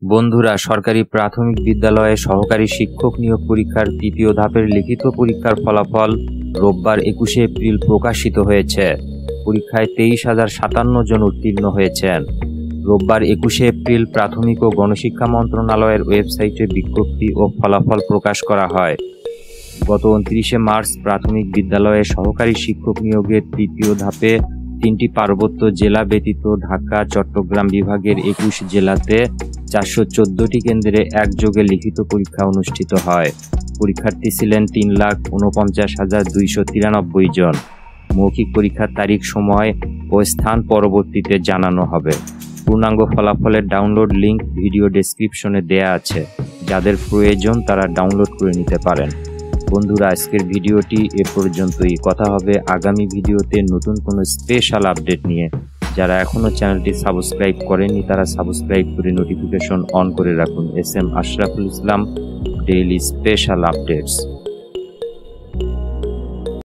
বন্ধুরা, সরকারি প্রাথমিক বিদ্যালয়ে সহকারী শিক্ষক নিয়োগ পরীক্ষার তৃতীয় ধাপের লিখিত পরীক্ষার ফলাফল রোববার ২১ এপ্রিল প্রকাশিত হয়েছে। পরীক্ষায় ২৩,০৫৭ জন উত্তীর্ণ হয়েছেন। রোববার ২১ এপ্রিল প্রাথমিক ও গণশিক্ষা মন্ত্রণালয়ের ওয়েবসাইটে বিজ্ঞপ্তি ও ফলাফল প্রকাশ করা হয়। গত ২৯ মার্চ প্রাথমিক বিদ্যালয়ে সহকারী শিক্ষক নিয়োগের তৃতীয় ধাপে ৩টি পার্বত্য জেলা ব্যতীত ঢাকা, চট্টগ্রাম বিভাগের ২১ জেলাতে ৪১৪টি কেন্দ্রে একযোগে লিখিত পরীক্ষা অনুষ্ঠিত হয়। পরীক্ষার্থী ছিলেন ৩,৪৯,২৯৩ জন। মৌখিক পরীক্ষার তারিখ, সময় ও স্থান পরবর্তীতে জানানো হবে। পূর্ণাঙ্গ ফলাফলের ডাউনলোড লিংক ভিডিও ডেসক্রিপশনে দেয়া আছে। যাদের প্রয়োজন তারা ডাউনলোড করে নিতে পারেন। বন্ধুরা, আজকের ভিডিওটি এ পর্যন্তই। কথা হবে আগামী ভিডিওতে নতুন কোনো স্পেশাল আপডেট নিয়ে। যারা এখনও চ্যানেলটি সাবস্ক্রাইব করেনি তারা সাবস্ক্রাইব করে নোটিফিকেশন অন করে রাখুন। S M Ashraful Islam, daily special updates.